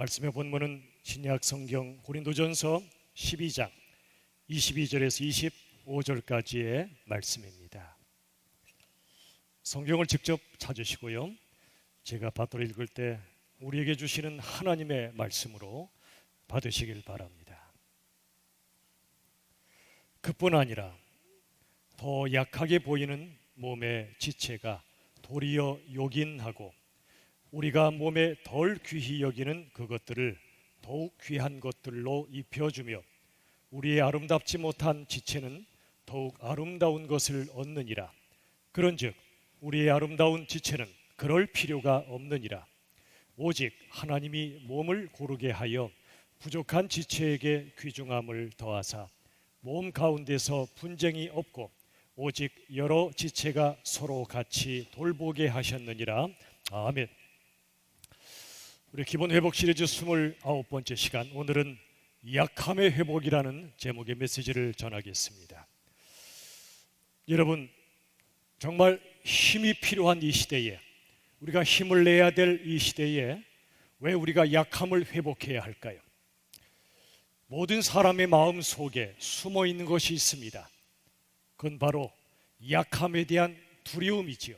말씀의 본문은 신약 성경 고린도전서 12장 22절에서 25절까지의 말씀입니다. 성경을 직접 찾으시고요, 제가 받들어 읽을 때 우리에게 주시는 하나님의 말씀으로 받으시길 바랍니다. 그뿐 아니라 더 약하게 보이는 몸의 지체가 도리어 요긴하고 우리가 몸에 덜 귀히 여기는 그것들을 더욱 귀한 것들로 입혀주며 우리의 아름답지 못한 지체는 더욱 아름다운 것을 얻느니라. 그런즉 우리의 아름다운 지체는 그럴 필요가 없느니라. 오직 하나님이 몸을 고르게 하여 부족한 지체에게 귀중함을 더하사 몸 가운데서 분쟁이 없고 오직 여러 지체가 서로 같이 돌보게 하셨느니라. 아멘. 우리 기본 회복 시리즈 29번째 시간, 오늘은 약함의 회복이라는 제목의 메시지를 전하겠습니다. 여러분, 정말 힘이 필요한 이 시대에, 우리가 힘을 내야 될 이 시대에 왜 우리가 약함을 회복해야 할까요? 모든 사람의 마음 속에 숨어 있는 것이 있습니다. 그건 바로 약함에 대한 두려움이지요.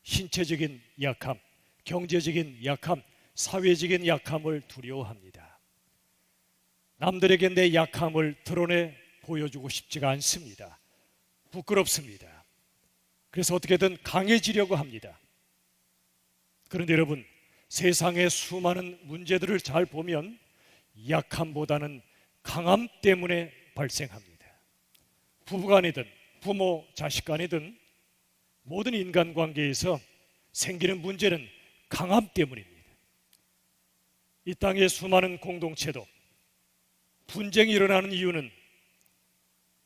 신체적인 약함, 경제적인 약함, 사회적인 약함을 두려워합니다. 남들에게 내 약함을 드러내 보여주고 싶지가 않습니다. 부끄럽습니다. 그래서 어떻게든 강해지려고 합니다. 그런데 여러분, 세상의 수많은 문제들을 잘 보면 약함보다는 강함 때문에 발생합니다. 부부간이든 부모 자식 간이든 모든 인간관계에서 생기는 문제는 강함 때문입니다. 이 땅의 수많은 공동체도 분쟁이 일어나는 이유는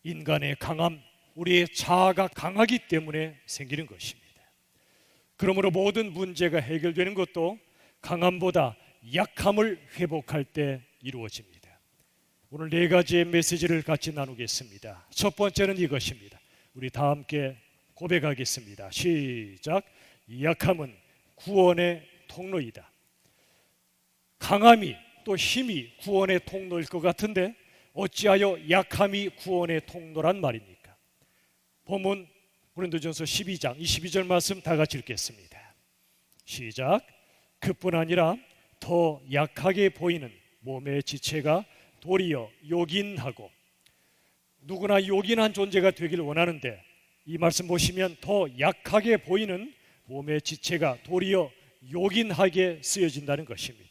인간의 강함, 우리의 자아가 강하기 때문에 생기는 것입니다. 그러므로 모든 문제가 해결되는 것도 강함보다 약함을 회복할 때 이루어집니다. 오늘 4가지의 메시지를 같이 나누겠습니다. 첫 번째는 이것입니다. 우리 다 함께 고백하겠습니다. 시작. 약함은 구원의 통로이다. 강함이 또 힘이 구원의 통로일 것 같은데 어찌하여 약함이 구원의 통로란 말입니까? 본문 고린도전서 12장 22절 말씀 다 같이 읽겠습니다. 시작. 그뿐 아니라 더 약하게 보이는 몸의 지체가 도리어 요긴하고, 누구나 요긴한 존재가 되길 원하는데 이 말씀 보시면 더 약하게 보이는 몸의 지체가 도리어 요긴하게 쓰여진다는 것입니다.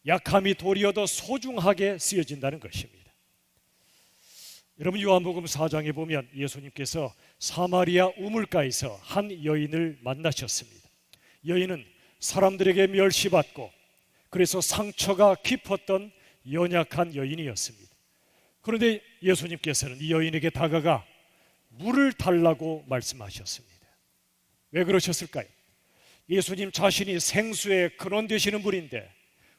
약함이 도리어 더 소중하게 쓰여진다는 것입니다. 여러분, 요한복음 4장에 보면 예수님께서 사마리아 우물가에서 한 여인을 만나셨습니다. 여인은 사람들에게 멸시받고 그래서 상처가 깊었던 연약한 여인이었습니다. 그런데 예수님께서는 이 여인에게 다가가 물을 달라고 말씀하셨습니다. 왜 그러셨을까요? 예수님 자신이 생수의 근원 되시는 분인데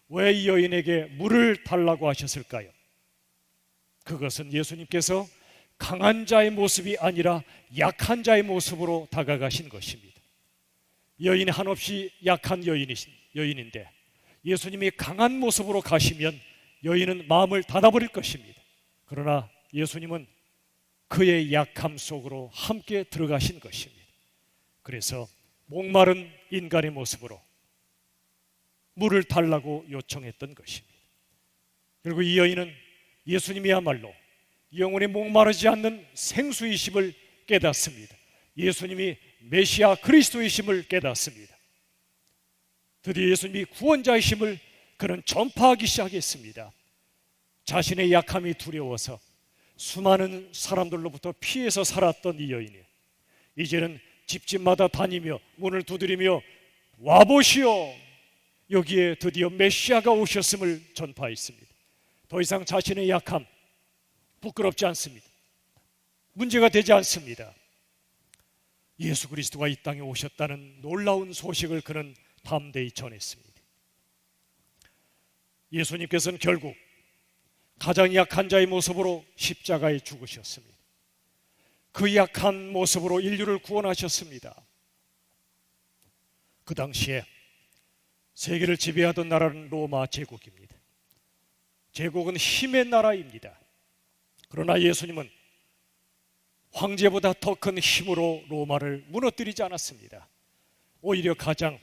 왜 이 여인에게 물을 달라고 하셨을까요? 그것은 예수님께서 강한 자의 모습이 아니라 약한 자의 모습으로 다가가신 것입니다. 여인이 한없이 약한 여인인데 예수님이 강한 모습으로 가시면 여인은 마음을 닫아버릴 것입니다. 그러나 예수님은 그의 약함 속으로 함께 들어가신 것입니다. 그래서 목마른 인간의 모습으로 물을 달라고 요청했던 것입니다. 그리고 이 여인은 예수님이야말로 영원히 목마르지 않는 생수이심을 깨닫습니다. 예수님이 메시아 그리스도이심을 깨닫습니다. 드디어 예수님이 구원자이심을 그는 전파하기 시작했습니다. 자신의 약함이 두려워서 수많은 사람들로부터 피해서 살았던 이 여인이 이제는 집집마다 다니며 문을 두드리며 와보시오, 여기에 드디어 메시아가 오셨음을 전파했습니다. 더 이상 자신의 약함 부끄럽지 않습니다. 문제가 되지 않습니다. 예수 그리스도가 이 땅에 오셨다는 놀라운 소식을 그는 담대히 전했습니다. 예수님께서는 결국 가장 약한 자의 모습으로 십자가에 죽으셨습니다. 그 약한 모습으로 인류를 구원하셨습니다. 그 당시에 세계를 지배하던 나라는 로마 제국입니다. 제국은 힘의 나라입니다. 그러나 예수님은 황제보다 더 큰 힘으로 로마를 무너뜨리지 않았습니다. 오히려 가장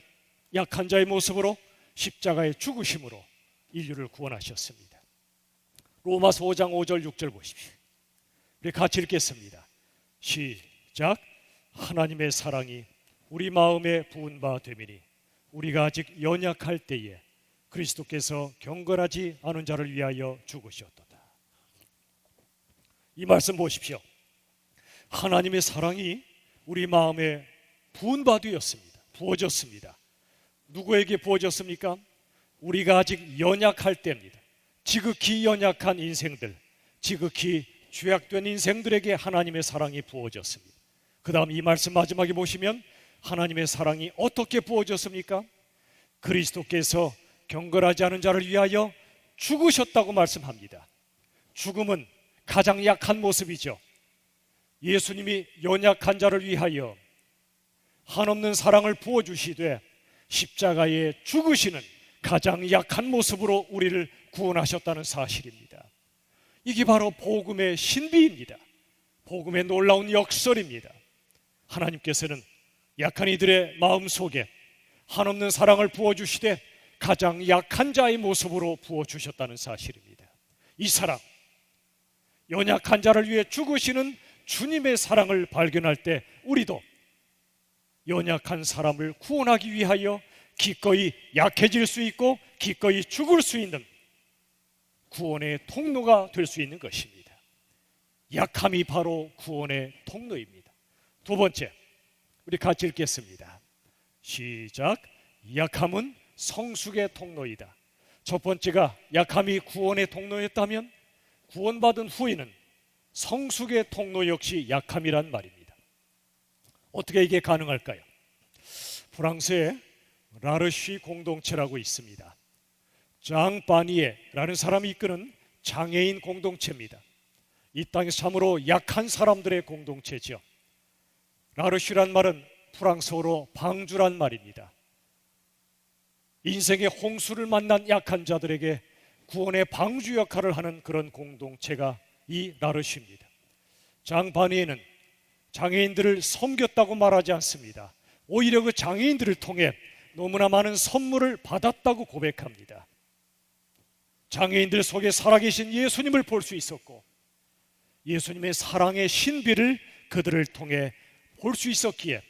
약한 자의 모습으로 십자가의 죽으심으로 인류를 구원하셨습니다. 로마서 5장 5절 6절 보십시오. 우리 같이 읽겠습니다. 시작. 하나님의 사랑이 우리 마음에 부은 바 되미니 우리가 아직 연약할 때에 그리스도께서 경건하지 않은 자를 위하여 죽으셨도다. 이 말씀 보십시오. 하나님의 사랑이 우리 마음에 부은 바 되었습니다. 부어졌습니다. 누구에게 부어졌습니까? 우리가 아직 연약할 때입니다. 지극히 연약한 인생들, 지극히 죄악된 인생들에게 하나님의 사랑이 부어졌습니다. 그 다음 이 말씀 마지막에 보시면 하나님의 사랑이 어떻게 부어졌습니까? 그리스도께서 경건하지 않은 자를 위하여 죽으셨다고 말씀합니다. 죽음은 가장 약한 모습이죠. 예수님이 연약한 자를 위하여 한없는 사랑을 부어주시되 십자가에 죽으시는 가장 약한 모습으로 우리를 구원하셨다는 사실입니다. 이게 바로 복음의 신비입니다. 복음의 놀라운 역설입니다. 하나님께서는 약한 이들의 마음속에 한없는 사랑을 부어주시되 가장 약한 자의 모습으로 부어주셨다는 사실입니다. 이 사랑, 연약한 자를 위해 죽으시는 주님의 사랑을 발견할 때 우리도 연약한 사람을 구원하기 위하여 기꺼이 약해질 수 있고 기꺼이 죽을 수 있는 구원의 통로가 될 수 있는 것입니다. 약함이 바로 구원의 통로입니다. 두 번째, 우리 같이 읽겠습니다. 시작. 약함은 성숙의 통로이다. 첫 번째가 약함이 구원의 통로였다면 구원받은 후에는 성숙의 통로 역시 약함이란 말입니다. 어떻게 이게 가능할까요? 프랑스에 라르쉬 공동체라고 있습니다. 장 바니에라는 사람이 이끄는 장애인 공동체입니다. 이 땅에서 참으로 약한 사람들의 공동체죠. 라르쉬란 말은 프랑스어로 방주란 말입니다. 인생의 홍수를 만난 약한 자들에게 구원의 방주 역할을 하는 그런 공동체가 이 라르쉬입니다. 장 바니에는 장애인들을 섬겼다고 말하지 않습니다. 오히려 그 장애인들을 통해 너무나 많은 선물을 받았다고 고백합니다. 장애인들 속에 살아계신 예수님을 볼 수 있었고 예수님의 사랑의 신비를 그들을 통해 볼 수 있었기에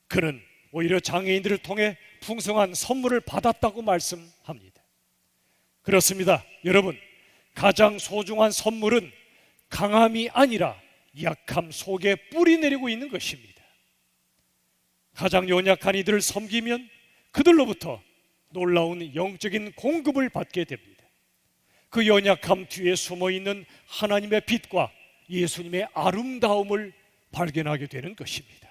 그는 오히려 장애인들을 통해 풍성한 선물을 받았다고 말씀합니다. 그렇습니다. 여러분, 가장 소중한 선물은 강함이 아니라 약함 속에 뿌리 내리고 있는 것입니다. 가장 연약한 이들을 섬기면 그들로부터 놀라운 영적인 공급을 받게 됩니다. 그 연약함 뒤에 숨어있는 하나님의 빛과 예수님의 아름다움을 발견하게 되는 것입니다.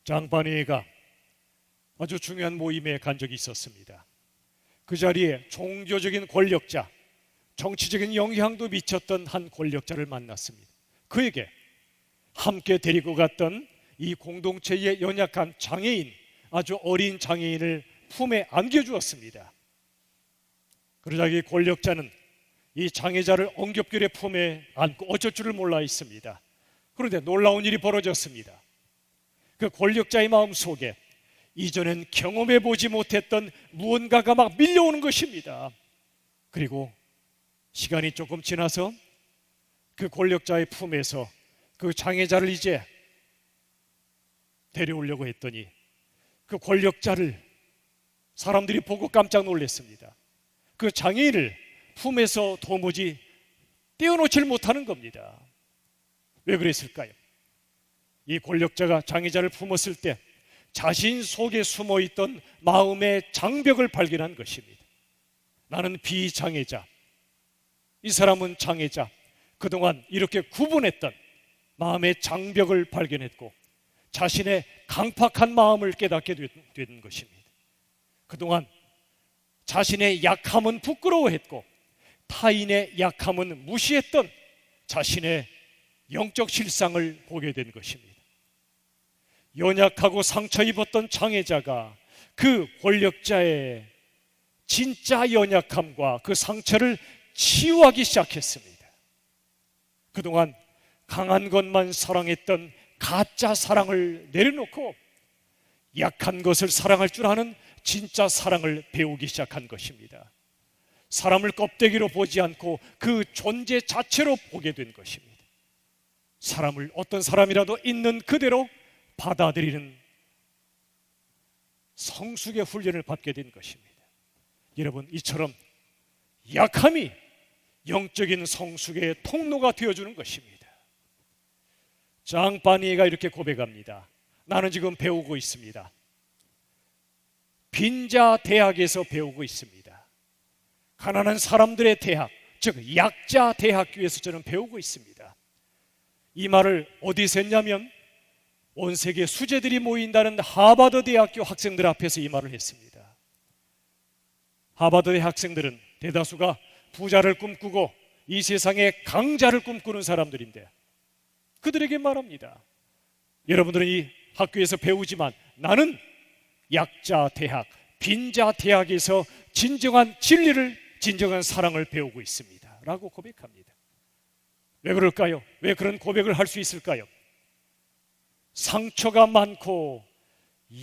장바니에가 아주 중요한 모임에 간 적이 있었습니다. 그 자리에 종교적인 권력자, 정치적인 영향도 미쳤던 한 권력자를 만났습니다. 그에게 함께 데리고 갔던 이 공동체의 연약한 장애인, 아주 어린 장애인을 품에 안겨주었습니다. 그러자 이 권력자는 이 장애자를 엉겹결에 품에 안고 어쩔 줄을 몰라 있습니다. 그런데 놀라운 일이 벌어졌습니다. 그 권력자의 마음속에 이전엔 경험해보지 못했던 무언가가 막 밀려오는 것입니다. 그리고 시간이 조금 지나서 그 권력자의 품에서 그 장애자를 이제 데려오려고 했더니 그 권력자를 사람들이 보고 깜짝 놀랐습니다. 그 장애인을 품에서 도무지 떼어놓질 못하는 겁니다. 왜 그랬을까요? 이 권력자가 장애자를 품었을 때 자신 속에 숨어있던 마음의 장벽을 발견한 것입니다. 나는 비장애자, 이 사람은 장애자. 그동안 이렇게 구분했던 마음의 장벽을 발견했고 자신의 강팍한 마음을 깨닫게 된 것입니다. 그동안 자신의 약함은 부끄러워했고 타인의 약함은 무시했던 자신의 영적 실상을 보게 된 것입니다. 연약하고 상처 입었던 장애자가 그 권력자의 진짜 연약함과 그 상처를 치유하기 시작했습니다. 그동안 강한 것만 사랑했던 가짜 사랑을 내려놓고 약한 것을 사랑할 줄 아는 진짜 사랑을 배우기 시작한 것입니다. 사람을 껍데기로 보지 않고 그 존재 자체로 보게 된 것입니다. 사람을 어떤 사람이라도 있는 그대로 받아들이는 성숙의 훈련을 받게 된 것입니다. 여러분, 이처럼 약함이 영적인 성숙의 통로가 되어주는 것입니다. 장바니에가 이렇게 고백합니다. 나는 지금 배우고 있습니다. 빈자 대학에서 배우고 있습니다. 가난한 사람들의 대학, 즉 약자 대학교에서 저는 배우고 있습니다. 이 말을 어디서 했냐면 온 세계 수재들이 모인다는 하버드 대학교 학생들 앞에서 이 말을 했습니다. 하버드의 학생들은 대다수가 부자를 꿈꾸고 이 세상에 강자를 꿈꾸는 사람들인데 그들에게 말합니다. 여러분들은 이 학교에서 배우지만 나는 약자 대학, 빈자 대학에서 진정한 진리를, 진정한 사랑을 배우고 있습니다 라고 고백합니다. 왜 그럴까요? 왜 그런 고백을 할 수 있을까요? 상처가 많고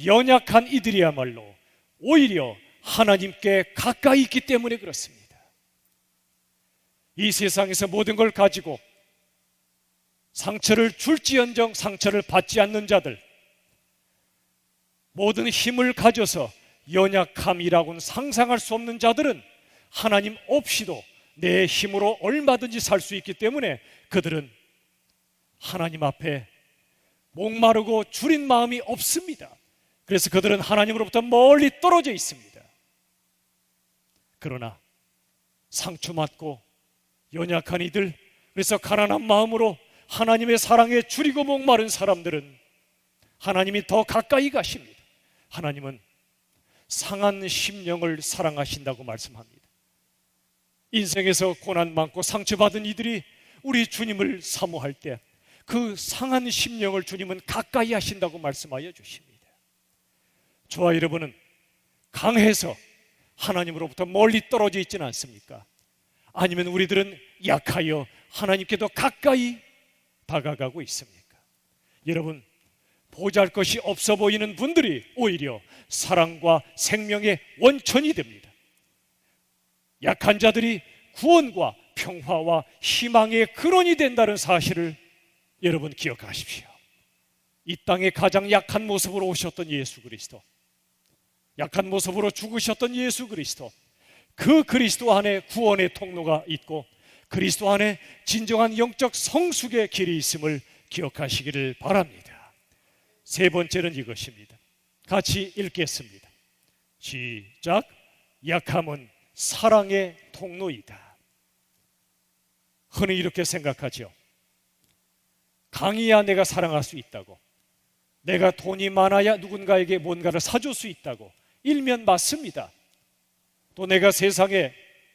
연약한 이들이야말로 오히려 하나님께 가까이 있기 때문에 그렇습니다. 이 세상에서 모든 걸 가지고 상처를 줄지언정 상처를 받지 않는 자들, 모든 힘을 가져서 연약함이라고는 상상할 수 없는 자들은 하나님 없이도 내 힘으로 얼마든지 살 수 있기 때문에 그들은 하나님 앞에 목마르고 줄인 마음이 없습니다. 그래서 그들은 하나님으로부터 멀리 떨어져 있습니다. 그러나 상처받고 연약한 이들, 그래서 가난한 마음으로 하나님의 사랑에 줄이고 목마른 사람들은 하나님이 더 가까이 가십니다. 하나님은 상한 심령을 사랑하신다고 말씀합니다. 인생에서 고난 많고 상처받은 이들이 우리 주님을 사모할 때 그 상한 심령을 주님은 가까이 하신다고 말씀하여 주십니다. 저와 여러분은 강해서 하나님으로부터 멀리 떨어져 있지는 않습니까? 아니면 우리들은 약하여 하나님께 더 가까이 다가가고 있습니까? 여러분, 보잘것이 없어 보이는 분들이 오히려 사랑과 생명의 원천이 됩니다. 약한 자들이 구원과 평화와 희망의 근원이 된다는 사실을 여러분 기억하십시오. 이 땅에 가장 약한 모습으로 오셨던 예수 그리스도, 약한 모습으로 죽으셨던 예수 그리스도, 그 그리스도 안에 구원의 통로가 있고 그리스도 안에 진정한 영적 성숙의 길이 있음을 기억하시기를 바랍니다. 세 번째는 이것입니다. 같이 읽겠습니다. 시작. 약함은 사랑의 통로이다. 흔히 이렇게 생각하죠. 강해야 내가 사랑할 수 있다고, 내가 돈이 많아야 누군가에게 뭔가를 사줄 수 있다고. 일면 맞습니다. 또 내가 세상에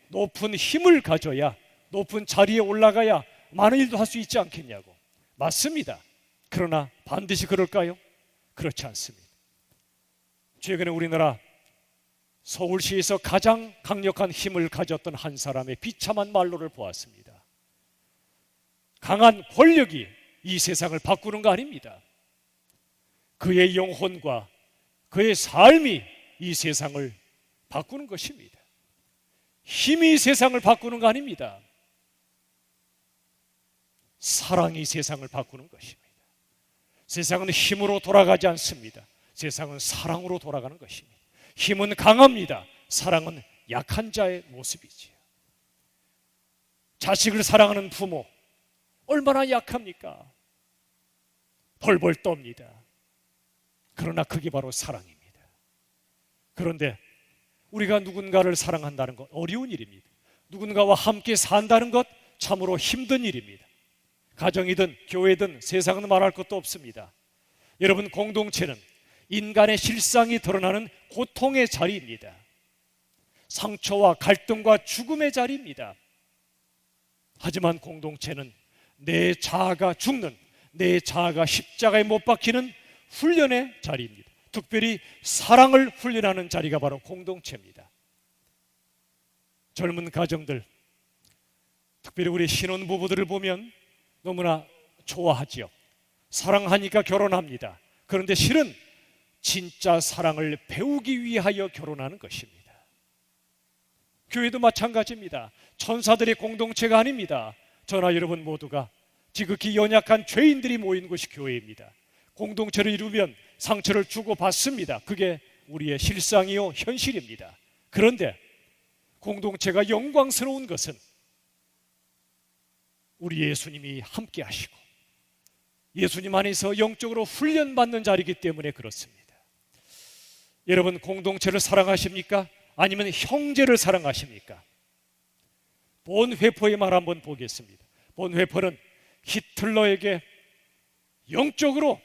높은 힘을 가져야, 높은 자리에 올라가야 많은 일도 할 수 있지 않겠냐고. 맞습니다. 그러나 반드시 그럴까요? 그렇지 않습니다. 최근에 우리나라 서울시에서 가장 강력한 힘을 가졌던 한 사람의 비참한 말로를 보았습니다. 강한 권력이 이 세상을 바꾸는 거 아닙니다. 그의 영혼과 그의 삶이 이 세상을 바꾸는 것입니다. 힘이 세상을 바꾸는 거 아닙니다. 사랑이 세상을 바꾸는 것입니다. 세상은 힘으로 돌아가지 않습니다. 세상은 사랑으로 돌아가는 것입니다. 힘은 강합니다. 사랑은 약한 자의 모습이지요. 자식을 사랑하는 부모 얼마나 약합니까? 벌벌 떱니다. 그러나 그게 바로 사랑입니다. 그런데 우리가 누군가를 사랑한다는 것 어려운 일입니다. 누군가와 함께 산다는 것 참으로 힘든 일입니다. 가정이든 교회든 세상은 말할 것도 없습니다. 여러분, 공동체는 인간의 실상이 드러나는 고통의 자리입니다. 상처와 갈등과 죽음의 자리입니다. 하지만 공동체는 내 자아가 죽는, 내 자아가 십자가에 못 박히는 훈련의 자리입니다. 특별히 사랑을 훈련하는 자리가 바로 공동체입니다. 젊은 가정들, 특별히 우리 신혼부부들을 보면 너무나 좋아하지요. 사랑하니까 결혼합니다. 그런데 실은 진짜 사랑을 배우기 위하여 결혼하는 것입니다. 교회도 마찬가지입니다. 천사들의 공동체가 아닙니다. 저나 여러분 모두가 지극히 연약한 죄인들이 모인 곳이 교회입니다. 공동체를 이루면 상처를 주고받습니다. 그게 우리의 실상이요 현실입니다. 그런데 공동체가 영광스러운 것은 우리 예수님이 함께 하시고 예수님 안에서 영적으로 훈련받는 자리이기 때문에 그렇습니다. 여러분, 공동체를 사랑하십니까? 아니면 형제를 사랑하십니까? 본회포의 말 한번 보겠습니다. 본회포는 히틀러에게 영적으로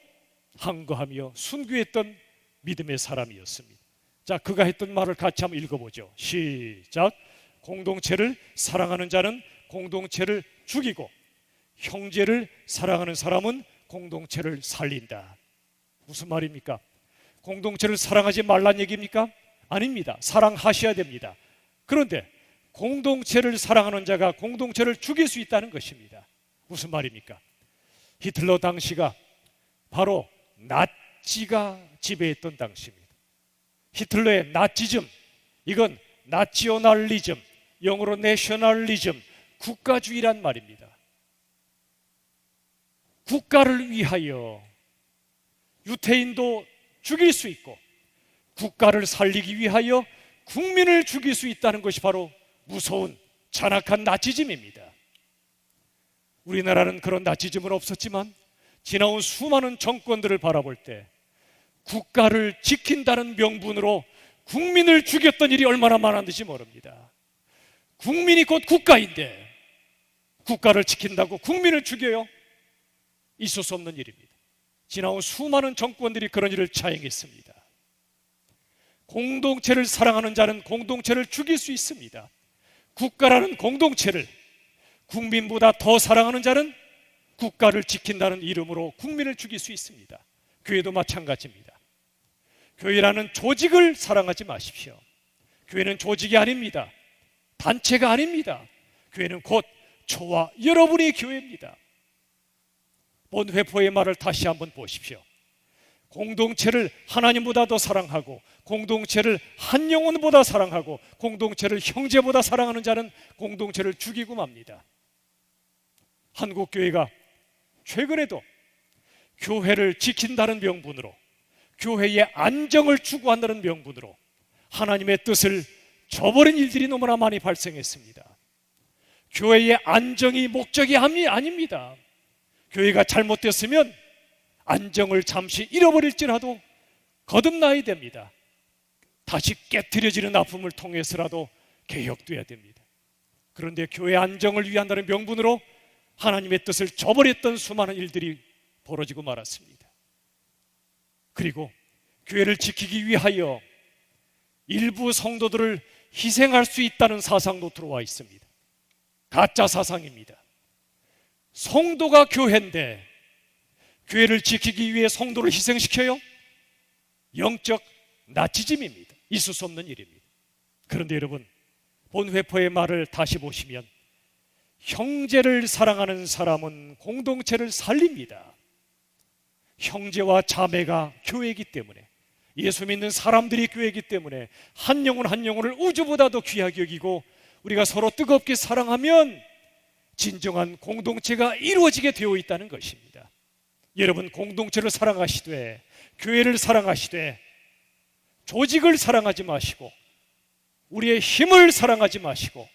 항거하며 순교했던 믿음의 사람이었습니다. 자, 그가 했던 말을 같이 한번 읽어보죠. 시작. 공동체를 사랑하는 자는 공동체를 죽이고 형제를 사랑하는 사람은 공동체를 살린다. 무슨 말입니까? 공동체를 사랑하지 말란 얘기입니까? 아닙니다. 사랑하셔야 됩니다. 그런데 공동체를 사랑하는 자가 공동체를 죽일 수 있다는 것입니다. 무슨 말입니까? 히틀러 당시가 바로 나치가 지배했던 당시입니다. 히틀러의 나치즘, 이건 나치오날리즘, 영어로 내셔널리즘, 국가주의란 말입니다. 국가를 위하여 유태인도 죽일 수 있고 국가를 살리기 위하여 국민을 죽일 수 있다는 것이 바로 무서운 잔악한 나치즘입니다. 우리나라는 그런 나치즘은 없었지만 지나온 수많은 정권들을 바라볼 때 국가를 지킨다는 명분으로 국민을 죽였던 일이 얼마나 많았는지 모릅니다. 국민이 곧 국가인데 국가를 지킨다고 국민을 죽여요? 있을 수 없는 일입니다. 지나온 수많은 정권들이 그런 일을 자행했습니다. 공동체를 사랑하는 자는 공동체를 죽일 수 있습니다. 국가라는 공동체를 국민보다 더 사랑하는 자는 국가를 지킨다는 이름으로 국민을 죽일 수 있습니다. 교회도 마찬가지입니다. 교회라는 조직을 사랑하지 마십시오. 교회는 조직이 아닙니다. 단체가 아닙니다. 교회는 곧 저와 여러분이 교회입니다. 본회포의 말을 다시 한번 보십시오. 공동체를 하나님보다 더 사랑하고 공동체를 한 영혼보다 사랑하고 공동체를 형제보다 사랑하는 자는 공동체를 죽이고 맙니다. 한국교회가 최근에도 교회를 지킨다는 명분으로, 교회의 안정을 추구한다는 명분으로 하나님의 뜻을 저버린 일들이 너무나 많이 발생했습니다. 교회의 안정이 목적이 아닙니다. 교회가 잘못됐으면 안정을 잠시 잃어버릴지라도 거듭나야 됩니다. 다시 깨트려지는 아픔을 통해서라도 개혁돼야 됩니다. 그런데 교회 안정을 위한다는 명분으로 하나님의 뜻을 저버렸던 수많은 일들이 벌어지고 말았습니다. 그리고 교회를 지키기 위하여 일부 성도들을 희생할 수 있다는 사상도 들어와 있습니다. 가짜 사상입니다. 성도가 교회인데 교회를 지키기 위해 성도를 희생시켜요? 영적 나치즘입니다. 있을 수 없는 일입니다. 그런데 여러분, 본회포의 말을 다시 보시면 형제를 사랑하는 사람은 공동체를 살립니다. 형제와 자매가 교회이기 때문에, 예수 믿는 사람들이 교회이기 때문에 한 영혼 한 영혼을 우주보다 더 귀하게 여기고 우리가 서로 뜨겁게 사랑하면 진정한 공동체가 이루어지게 되어 있다는 것입니다. 여러분, 공동체를 사랑하시되 교회를 사랑하시되 조직을 사랑하지 마시고 우리의 힘을 사랑하지 마시고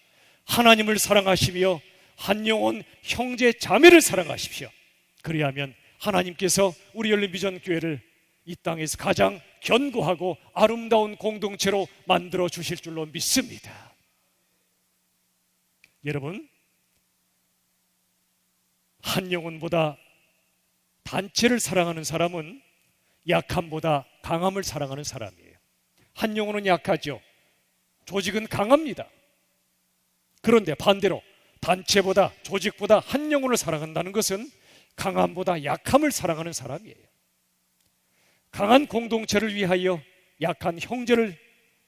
하나님을 사랑하시며 한 영혼 형제 자매를 사랑하십시오. 그리하면 하나님께서 우리 열린비전 교회를 이 땅에서 가장 견고하고 아름다운 공동체로 만들어 주실 줄로 믿습니다. 여러분, 한 영혼보다 단체를 사랑하는 사람은 약함보다 강함을 사랑하는 사람이에요. 한 영혼은 약하죠. 조직은 강합니다. 그런데 반대로 단체보다, 조직보다 한 영혼을 사랑한다는 것은 강함보다 약함을 사랑하는 사람이에요. 강한 공동체를 위하여 약한 형제를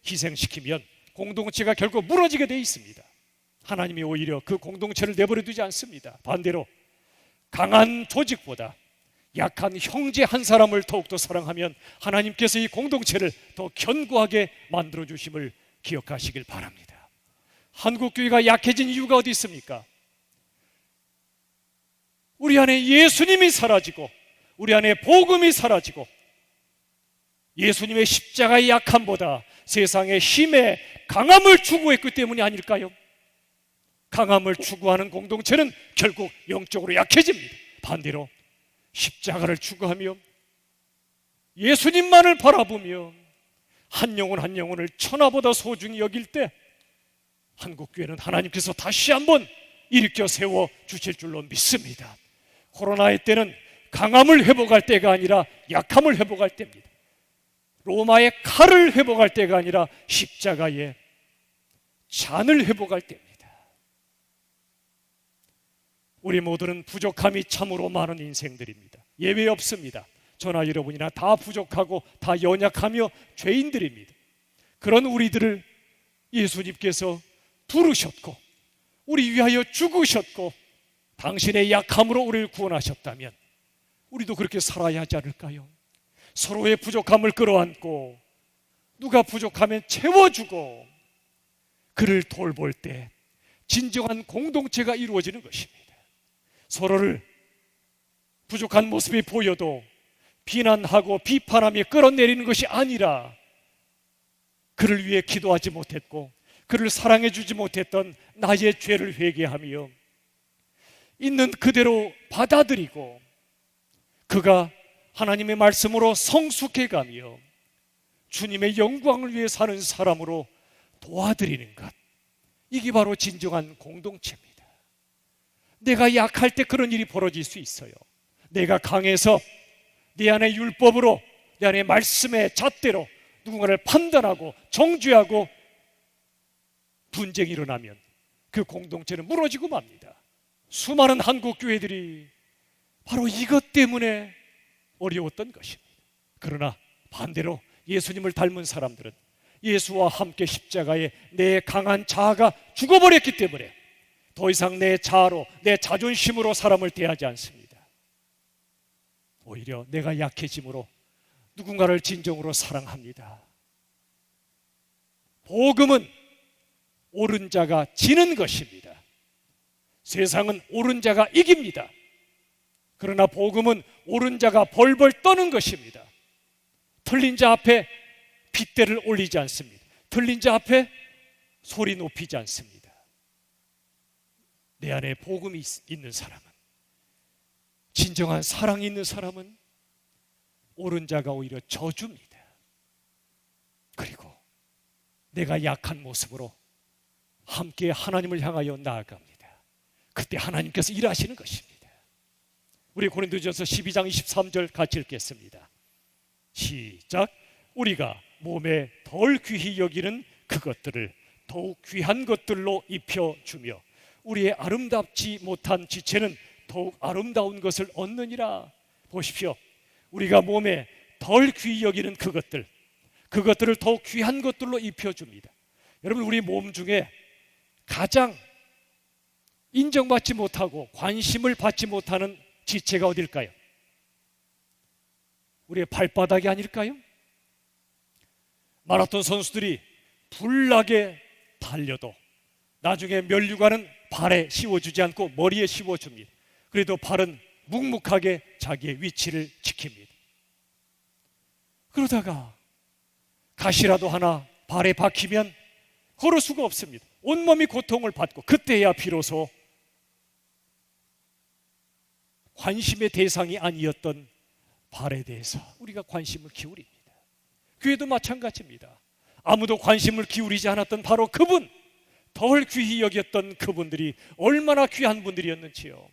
희생시키면 공동체가 결국 무너지게 돼 있습니다. 하나님이 오히려 그 공동체를 내버려 두지 않습니다. 반대로 강한 조직보다 약한 형제 한 사람을 더욱더 사랑하면 하나님께서 이 공동체를 더 견고하게 만들어 주심을 기억하시길 바랍니다. 한국교회가 약해진 이유가 어디 있습니까? 우리 안에 예수님이 사라지고 우리 안에 복음이 사라지고 예수님의 십자가의 약함보다 세상의 힘에 강함을 추구했기 때문이 아닐까요? 강함을 추구하는 공동체는 결국 영적으로 약해집니다. 반대로 십자가를 추구하며 예수님만을 바라보며 한 영혼 한 영혼을 천하보다 소중히 여길 때 한국교회는 하나님께서 다시 한번 일으켜 세워 주실 줄로 믿습니다. 코로나의 때는 강함을 회복할 때가 아니라 약함을 회복할 때입니다. 로마의 칼을 회복할 때가 아니라 십자가의 잔을 회복할 때입니다. 우리 모두는 부족함이 참으로 많은 인생들입니다. 예외 없습니다. 저나 여러분이나 다 부족하고 다 연약하며 죄인들입니다. 그런 우리들을 예수님께서 부르셨고 우리 위하여 죽으셨고 당신의 약함으로 우리를 구원하셨다면 우리도 그렇게 살아야 하지 않을까요? 서로의 부족함을 끌어안고 누가 부족하면 채워주고 그를 돌볼 때 진정한 공동체가 이루어지는 것입니다. 서로를 부족한 모습이 보여도 비난하고 비판하며 끌어내리는 것이 아니라 그를 위해 기도하지 못했고 그를 사랑해 주지 못했던 나의 죄를 회개하며 있는 그대로 받아들이고 그가 하나님의 말씀으로 성숙해가며 주님의 영광을 위해 사는 사람으로 도와드리는 것, 이게 바로 진정한 공동체입니다. 내가 약할 때 그런 일이 벌어질 수 있어요. 내가 강해서 내 안의 율법으로 내 안의 말씀의 잣대로 누군가를 판단하고 정죄하고 분쟁이 일어나면 그 공동체는 무너지고 맙니다. 수많은 한국 교회들이 바로 이것 때문에 어려웠던 것입니다. 그러나 반대로 예수님을 닮은 사람들은 예수와 함께 십자가에 내 강한 자아가 죽어버렸기 때문에 더 이상 내 자아로 내 자존심으로 사람을 대하지 않습니다. 오히려 내가 약해짐으로 누군가를 진정으로 사랑합니다. 복음은 옳은 자가 지는 것입니다. 세상은 옳은 자가 이깁니다. 그러나 복음은 옳은 자가 벌벌 떠는 것입니다. 틀린 자 앞에 핏대를 올리지 않습니다. 틀린 자 앞에 소리 높이지 않습니다. 내 안에 복음이 있는 사람은, 진정한 사랑이 있는 사람은 옳은 자가 오히려 져줍니다. 그리고 내가 약한 모습으로 함께 하나님을 향하여 나아갑니다. 그때 하나님께서 일하시는 것입니다. 우리 고린도전서 12장 23절 같이 읽겠습니다. 시작. 우리가 몸에 덜 귀히 여기는 그것들을 더욱 귀한 것들로 입혀주며 우리의 아름답지 못한 지체는 더욱 아름다운 것을 얻느니라. 보십시오. 우리가 몸에 덜 귀히 여기는 그것들을 더욱 귀한 것들로 입혀줍니다. 여러분, 우리 몸 중에 가장 인정받지 못하고 관심을 받지 못하는 지체가 어딜까요? 우리의 발바닥이 아닐까요? 마라톤 선수들이 불나게 달려도 나중에 면류관은 발에 씌워주지 않고 머리에 씌워줍니다. 그래도 발은 묵묵하게 자기의 위치를 지킵니다. 그러다가 가시라도 하나 발에 박히면 걸을 수가 없습니다. 온몸이 고통을 받고 그때야 비로소 관심의 대상이 아니었던 발에 대해서 우리가 관심을 기울입니다. 교회도 마찬가지입니다. 아무도 관심을 기울이지 않았던 바로 그분, 덜 귀히 여겼던 그분들이 얼마나 귀한 분들이었는지요.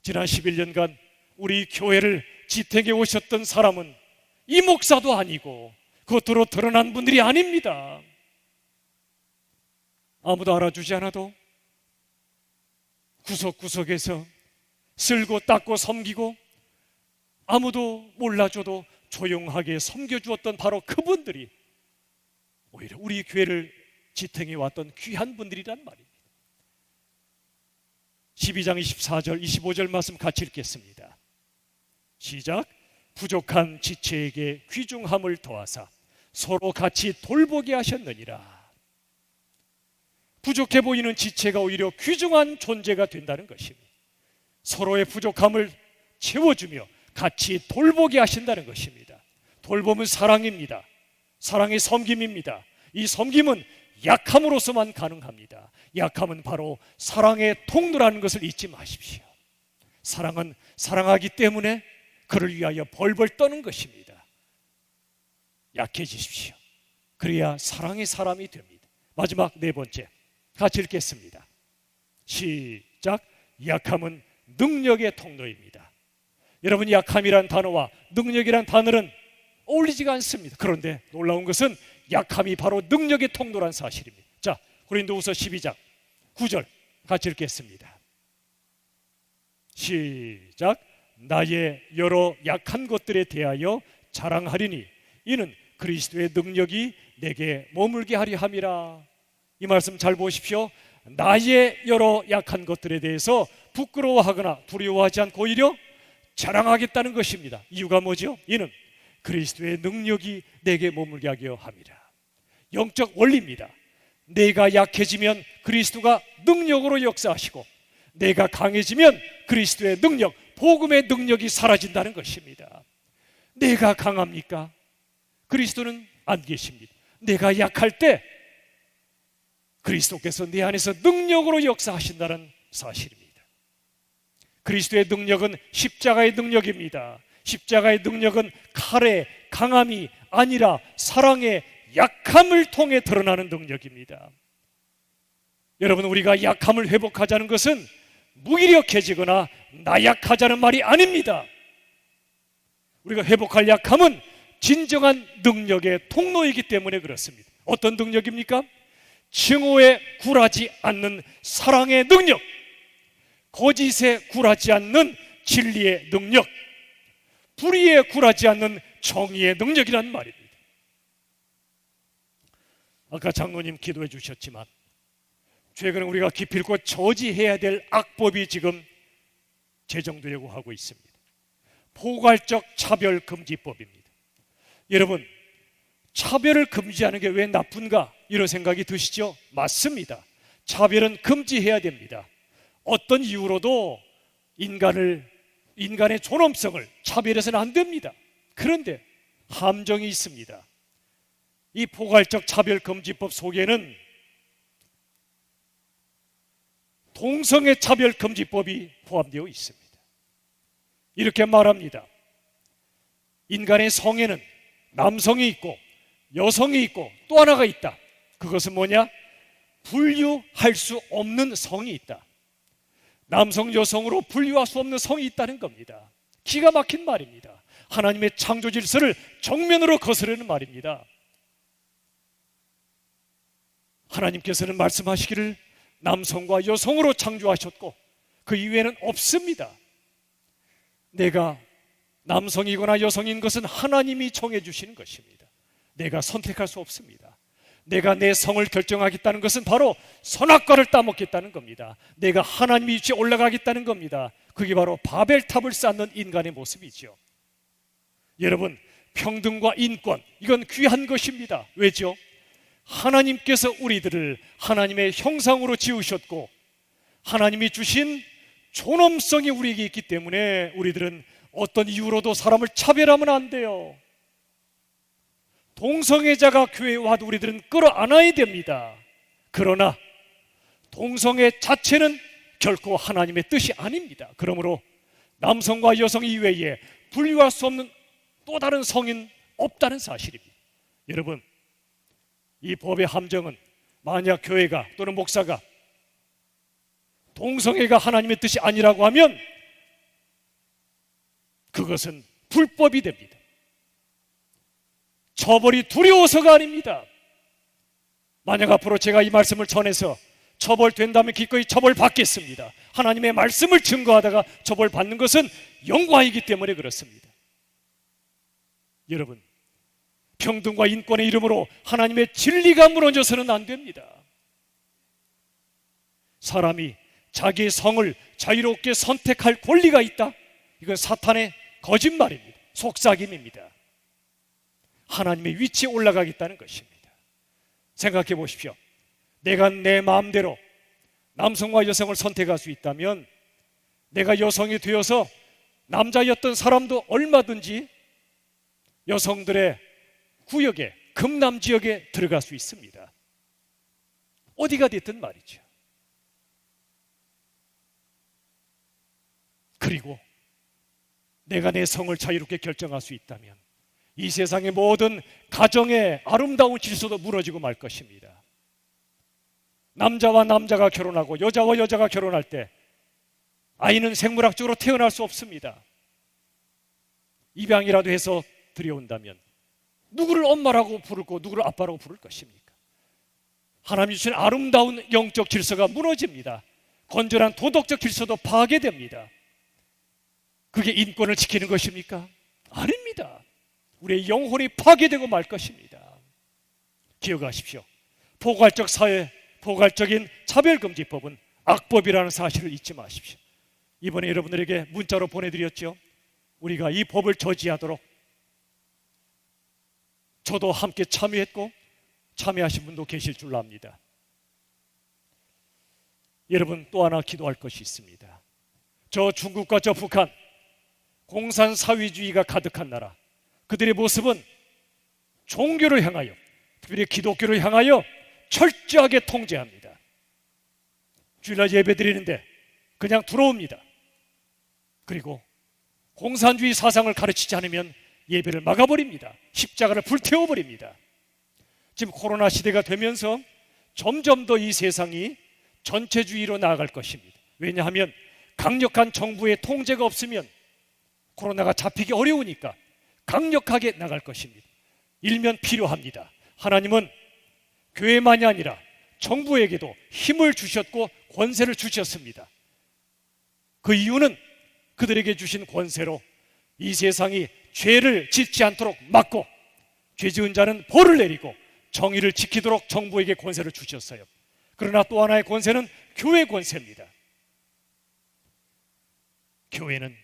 지난 11년간 우리 교회를 지탱해 오셨던 사람은 이 목사도 아니고 겉으로 드러난 분들이 아닙니다. 아무도 알아주지 않아도 구석구석에서 쓸고 닦고 섬기고 아무도 몰라줘도 조용하게 섬겨주었던 바로 그분들이 오히려 우리 교회를 지탱해 왔던 귀한 분들이란 말입니다. 12장 24절 25절 말씀 같이 읽겠습니다. 시작. 부족한 지체에게 귀중함을 더하사 서로 같이 돌보게 하셨느니라. 부족해 보이는 지체가 오히려 귀중한 존재가 된다는 것입니다. 서로의 부족함을 채워주며 같이 돌보게 하신다는 것입니다. 돌봄은 사랑입니다. 사랑의 섬김입니다. 이 섬김은 약함으로서만 가능합니다. 약함은 바로 사랑의 통로라는 것을 잊지 마십시오. 사랑은 사랑하기 때문에 그를 위하여 벌벌 떠는 것입니다. 약해지십시오. 그래야 사랑의 사람이 됩니다. 마지막 네 번째 같이 읽겠습니다. 시작. 약함은 능력의 통로입니다. 여러분, 약함이란 단어와 능력이란 단어는 어울리지가 않습니다. 그런데 놀라운 것은 약함이 바로 능력의 통로란 사실입니다. 자, 고린도후서 12장 9절 같이 읽겠습니다. 시작. 나의 여러 약한 것들에 대하여 자랑하리니 이는 그리스도의 능력이 내게 머물게 하려 함이라. 이 말씀 잘 보십시오. 나의 여러 약한 것들에 대해서 부끄러워하거나 두려워하지 않고 오히려 자랑하겠다는 것입니다. 이유가 뭐죠? 이는 그리스도의 능력이 내게 머물게 하려 함이라. 영적 원리입니다. 내가 약해지면 그리스도가 능력으로 역사하시고, 내가 강해지면 그리스도의 능력, 복음의 능력이 사라진다는 것입니다. 내가 강합니까? 그리스도는 안 계십니다. 내가 약할 때 그리스도께서 내 안에서 능력으로 역사하신다는 사실입니다. 그리스도의 능력은 십자가의 능력입니다. 십자가의 능력은 칼의 강함이 아니라 사랑의 약함을 통해 드러나는 능력입니다. 여러분, 우리가 약함을 회복하자는 것은 무기력해지거나 나약하자는 말이 아닙니다. 우리가 회복할 약함은 진정한 능력의 통로이기 때문에 그렇습니다. 어떤 능력입니까? 증오에 굴하지 않는 사랑의 능력, 거짓에 굴하지 않는 진리의 능력, 불의에 굴하지 않는 정의의 능력이란 말입니다. 아까 장로님 기도해 주셨지만 최근에 우리가 기필코 저지해야 될 악법이 지금 제정되려고 하고 있습니다. 포괄적 차별금지법입니다. 여러분, 차별을 금지하는 게 왜 나쁜가? 이런 생각이 드시죠? 맞습니다. 차별은 금지해야 됩니다. 어떤 이유로도 인간의 존엄성을 차별해서는 안 됩니다. 그런데 함정이 있습니다. 이 포괄적 차별금지법 속에는 동성애 차별금지법이 포함되어 있습니다. 이렇게 말합니다. 인간의 성에는 남성이 있고 여성이 있고 또 하나가 있다. 그것은 뭐냐? 분류할 수 없는 성이 있다. 남성, 여성으로 분류할 수 없는 성이 있다는 겁니다. 기가 막힌 말입니다. 하나님의 창조 질서를 정면으로 거스르는 말입니다. 하나님께서는 말씀하시기를 남성과 여성으로 창조하셨고 그 이외에는 없습니다. 내가 남성이거나 여성인 것은 하나님이 정해주시는 것입니다. 내가 선택할 수 없습니다. 내가 내 성을 결정하겠다는 것은 바로 선악과를 따먹겠다는 겁니다. 내가 하나님 위치에 올라가겠다는 겁니다. 그게 바로 바벨탑을 쌓는 인간의 모습이죠. 여러분, 평등과 인권, 이건 귀한 것입니다. 왜죠? 하나님께서 우리들을 하나님의 형상으로 지으셨고 하나님이 주신 존엄성이 우리에게 있기 때문에 우리들은 어떤 이유로도 사람을 차별하면 안 돼요. 동성애자가 교회에 와도 우리들은 끌어안아야 됩니다. 그러나 동성애 자체는 결코 하나님의 뜻이 아닙니다. 그러므로 남성과 여성 이외에 분류할 수 없는 또 다른 성인 없다는 사실입니다. 여러분, 이 법의 함정은 만약 교회가 또는 목사가 동성애가 하나님의 뜻이 아니라고 하면 그것은 불법이 됩니다. 처벌이 두려워서가 아닙니다. 만약 앞으로 제가 이 말씀을 전해서 처벌된다면 기꺼이 처벌받겠습니다. 하나님의 말씀을 증거하다가 처벌받는 것은 영광이기 때문에 그렇습니다. 여러분, 평등과 인권의 이름으로 하나님의 진리가 무너져서는 안 됩니다. 사람이 자기의 성을 자유롭게 선택할 권리가 있다? 이건 사탄의 거짓말입니다. 속삭임입니다. 하나님의 위치에 올라가겠다는 것입니다. 생각해 보십시오. 내가 내 마음대로 남성과 여성을 선택할 수 있다면 내가 여성이 되어서 남자였던 사람도 얼마든지 여성들의 구역에, 금남지역에 들어갈 수 있습니다. 어디가 됐든 말이죠. 그리고 내가 내 성을 자유롭게 결정할 수 있다면 이 세상의 모든 가정의 아름다운 질서도 무너지고 말 것입니다. 남자와 남자가 결혼하고 여자와 여자가 결혼할 때 아이는 생물학적으로 태어날 수 없습니다. 입양이라도 해서 들여온다면 누구를 엄마라고 부르고 누구를 아빠라고 부를 것입니까? 하나님이 주신 아름다운 영적 질서가 무너집니다. 건전한 도덕적 질서도 파괴됩니다. 그게 인권을 지키는 것입니까? 아닙니다. 우리의 영혼이 파괴되고 말 것입니다. 기억하십시오. 포괄적 사회, 포괄적인 차별금지법은 악법이라는 사실을 잊지 마십시오. 이번에 여러분들에게 문자로 보내드렸죠. 우리가 이 법을 저지하도록 저도 함께 참여했고 참여하신 분도 계실 줄 압니다. 여러분, 또 하나 기도할 것이 있습니다. 저 중국과 저 북한, 공산사회주의가 가득한 나라, 그들의 모습은 종교를 향하여, 특별히 기독교를 향하여 철저하게 통제합니다. 주일날 예배 드리는데 그냥 들어옵니다. 그리고 공산주의 사상을 가르치지 않으면 예배를 막아버립니다. 십자가를 불태워버립니다. 지금 코로나 시대가 되면서 점점 더 이 세상이 전체주의로 나아갈 것입니다. 왜냐하면 강력한 정부의 통제가 없으면 코로나가 잡히기 어려우니까 강력하게 나갈 것입니다. 일면 필요합니다. 하나님은 교회만이 아니라 정부에게도 힘을 주셨고 권세를 주셨습니다. 그 이유는 그들에게 주신 권세로 이 세상이 죄를 짓지 않도록 막고 죄 지은 자는 벌을 내리고 정의를 지키도록 정부에게 권세를 주셨어요. 그러나 또 하나의 권세는 교회 권세입니다. 교회는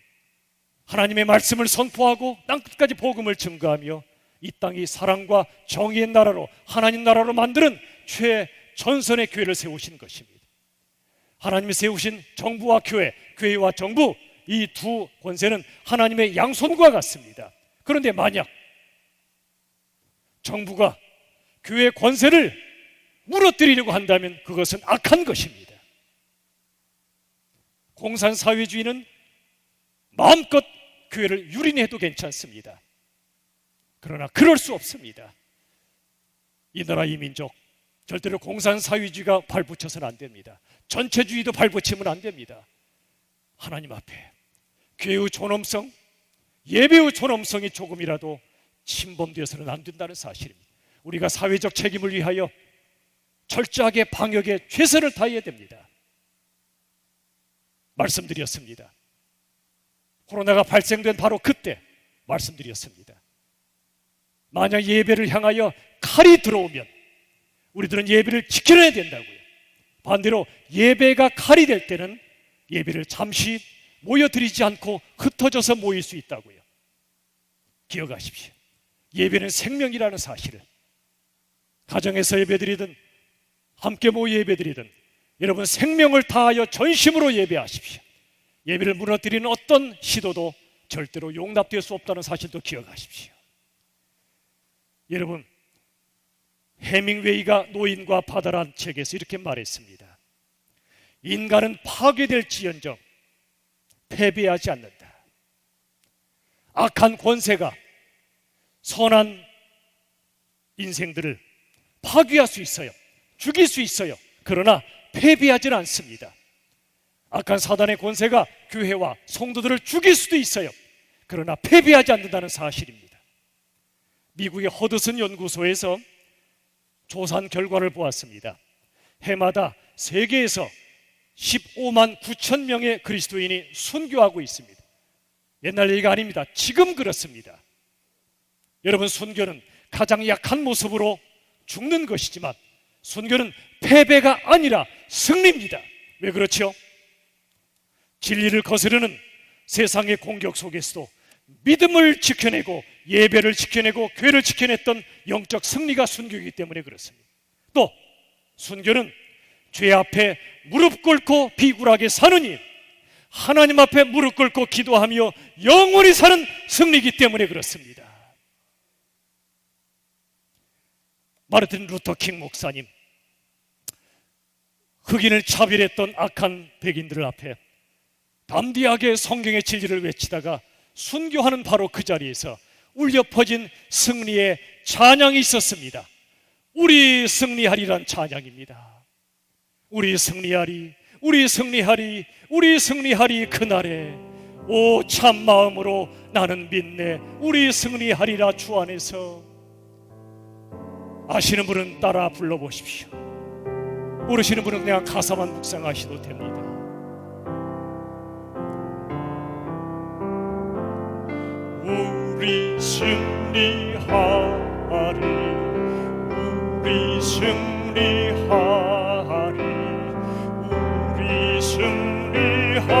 하나님의 말씀을 선포하고 땅끝까지 복음을 증거하며 이 땅이 사랑과 정의의 나라로, 하나님 나라로 만드는 최전선의 교회를 세우신 것입니다. 하나님이 세우신 정부와 교회, 교회와 정부, 이 두 권세는 하나님의 양손과 같습니다. 그런데 만약 정부가 교회의 권세를 무너뜨리려고 한다면 그것은 악한 것입니다. 공산사회주의는 마음껏 교회를 유린해도 괜찮습니다. 그러나 그럴 수 없습니다. 이 나라 이 민족 절대로 공산사회주의가 발붙여서는 안 됩니다. 전체주의도 발붙이면 안 됩니다. 하나님 앞에 교회의 존엄성, 예배의 존엄성이 조금이라도 침범되어서는 안 된다는 사실입니다. 우리가 사회적 책임을 위하여 철저하게 방역에 최선을 다해야 됩니다. 말씀드렸습니다. 코로나가 발생된 바로 그때 말씀드렸습니다. 만약 예배를 향하여 칼이 들어오면 우리들은 예배를 지켜내야 된다고요. 반대로 예배가 칼이 될 때는 예배를 잠시 모여드리지 않고 흩어져서 모일 수 있다고요. 기억하십시오. 예배는 생명이라는 사실을, 가정에서 예배드리든 함께 모여 예배드리든 여러분 생명을 다하여 전심으로 예배하십시오. 예배를 무너뜨리는 어떤 시도도 절대로 용납될 수 없다는 사실도 기억하십시오. 여러분, 해밍웨이가 노인과 바다란 책에서 이렇게 말했습니다. 인간은 파괴될지언정 패배하지 않는다. 악한 권세가 선한 인생들을 파괴할 수 있어요. 죽일 수 있어요. 그러나 패배하지는 않습니다. 악한 사단의 권세가 교회와 성도들을 죽일 수도 있어요. 그러나 패배하지 않는다는 사실입니다. 미국의 허드슨 연구소에서 조사한 결과를 보았습니다. 해마다 세계에서 15만 9천 명의 그리스도인이 순교하고 있습니다. 옛날 얘기가 아닙니다. 지금 그렇습니다. 여러분, 순교는 가장 약한 모습으로 죽는 것이지만 순교는 패배가 아니라 승리입니다. 왜 그렇죠? 진리를 거스르는 세상의 공격 속에서도 믿음을 지켜내고 예배를 지켜내고 교회를 지켜냈던 영적 승리가 순교이기 때문에 그렇습니다. 또 순교는 죄 앞에 무릎 꿇고 비굴하게 사느니 하나님 앞에 무릎 꿇고 기도하며 영원히 사는 승리이기 때문에 그렇습니다. 마르틴 루터 킹 목사님, 흑인을 차별했던 악한 백인들 앞에 담대하게 성경의 진리를 외치다가 순교하는 바로 그 자리에서 울려 퍼진 승리의 찬양이 있었습니다. 우리 승리하리란 찬양입니다. 우리 승리하리, 우리 승리하리, 우리 승리하리 그날에 오 참 마음으로 나는 믿네 우리 승리하리라 주 안에서. 아시는 분은 따라 불러보십시오. 모르시는 분은 그냥 가사만 묵상하셔도 됩니다. 우리 승리하리, 우리 승리하리, 우리 승리하리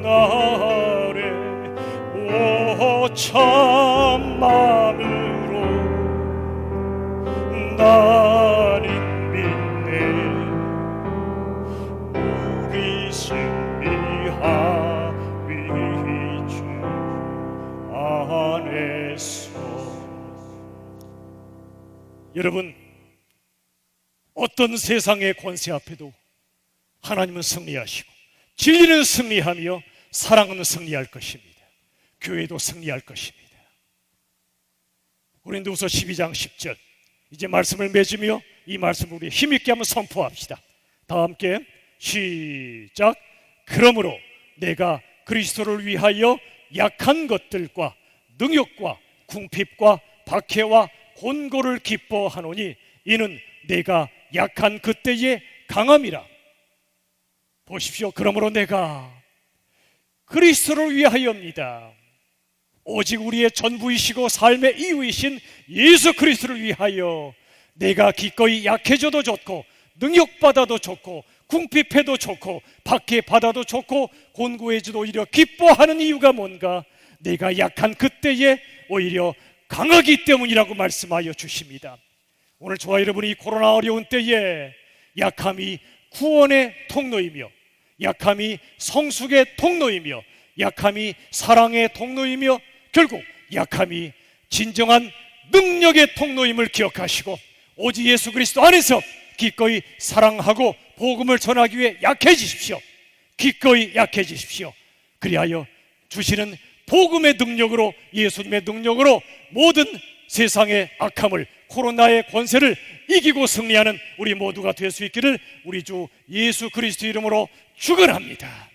그날에 오 참 마음으로 나는 믿네 우리 승리하리 주 안에서. 여러분, 어떤 세상의 권세 앞에도 하나님은 승리하시고 진리는 승리하며 사랑은 승리할 것입니다. 교회도 승리할 것입니다. 고린도후서 12장 10절, 이제 말씀을 맺으며 이 말씀을 우리 힘있게 한번 선포합시다. 다 함께 시작. 그러므로 내가 그리스도를 위하여 약한 것들과 능욕과 궁핍과 박해와 곤고를 기뻐하노니 이는 내가 약한 그때의 강함이라. 보십시오. 그러므로 내가 그리스도를 위하여입니다. 오직 우리의 전부이시고 삶의 이유이신 예수 그리스도를 위하여 내가 기꺼이 약해져도 좋고 능욕받아도 좋고 궁핍해도 좋고 박해받아도 좋고 곤고해져도 오히려 기뻐하는 이유가 뭔가? 내가 약한 그때에 오히려 강하기 때문이라고 말씀하여 주십니다. 오늘 저와 여러분이 이 코로나 어려운 때에 약함이 구원의 통로이며 약함이 성숙의 통로이며 약함이 사랑의 통로이며 결국 약함이 진정한 능력의 통로임을 기억하시고 오직 예수 그리스도 안에서 기꺼이 사랑하고 복음을 전하기 위해 약해지십시오. 기꺼이 약해지십시오. 그리하여 주시는 복음의 능력으로, 예수님의 능력으로 모든 세상의 악함을, 코로나의 권세를 이기고 승리하는 우리 모두가 될 수 있기를 우리 주 예수 그리스도 이름으로 축원합니다.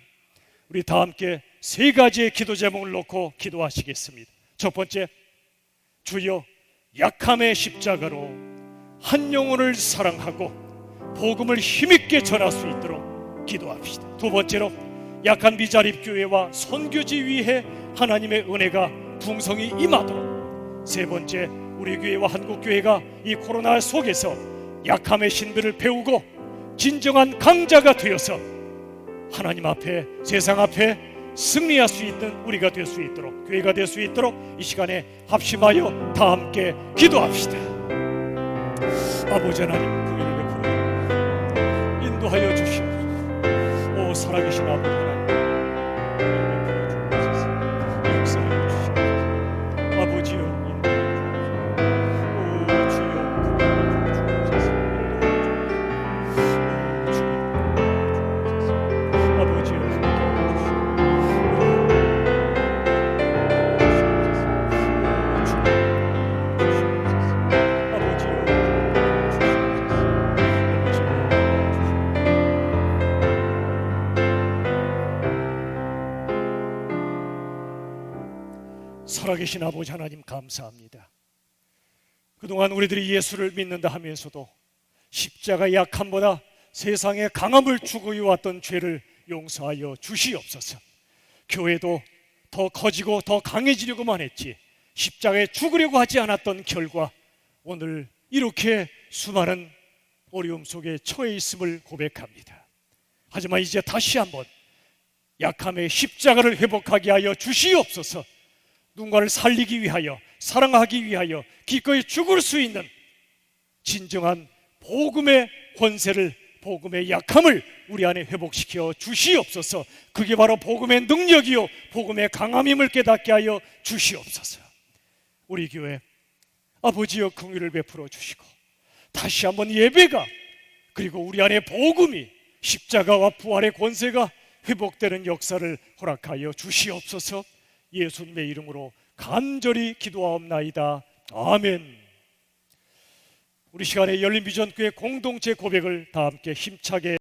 우리 다 함께 세 가지의 기도 제목을 놓고 기도하시겠습니다. 첫 번째, 주여 약함의 십자가로 한 영혼을 사랑하고 복음을 힘있게 전할 수 있도록 기도합시다. 두 번째로, 약한 미자립교회와 선교지 위에 하나님의 은혜가 풍성히 임하도록. 세 번째, 우리 교회와 한국교회가 이 코로나 속에서 약함의 신비를 배우고 진정한 강자가 되어서 하나님 앞에, 세상 앞에 승리할 수 있는 우리가 될 수 있도록, 교회가 될 수 있도록 이 시간에 합심하여 다 함께 기도합시다. 아버지 하나님, 긍휼을 베풀어 인도하여 주시옵소서. 오 살아계신 아버지 하나님, 긍휼을 베풀어 주옵소서. 역사하여 주시옵소서. 아버지여 살아계신 아버지 하나님, 감사합니다. 그동안 우리들이 예수를 믿는다 하면서도 십자가의 약함보다 세상의 강함을 추구해 왔던 죄를 용서하여 주시옵소서. 교회도 더 커지고 더 강해지려고만 했지 십자가에 죽으려고 하지 않았던 결과 오늘 이렇게 수많은 어려움 속에 처해 있음을 고백합니다. 하지만 이제 다시 한번 약함의 십자가를 회복하게 하여 주시옵소서. 누군가를 살리기 위하여, 사랑하기 위하여 기꺼이 죽을 수 있는 진정한 복음의 권세를, 복음의 약함을 우리 안에 회복시켜 주시옵소서. 그게 바로 복음의 능력이요 복음의 강함임을 깨닫게 하여 주시옵소서. 우리 교회 아버지여 긍휼을 베풀어 주시고 다시 한번 예배가, 그리고 우리 안에 복음이, 십자가와 부활의 권세가 회복되는 역사를 허락하여 주시옵소서. 예수님의 이름으로 간절히 기도하옵나이다. 아멘. 우리 시간에 열린 비전교회 공동체 고백을 다 함께 힘차게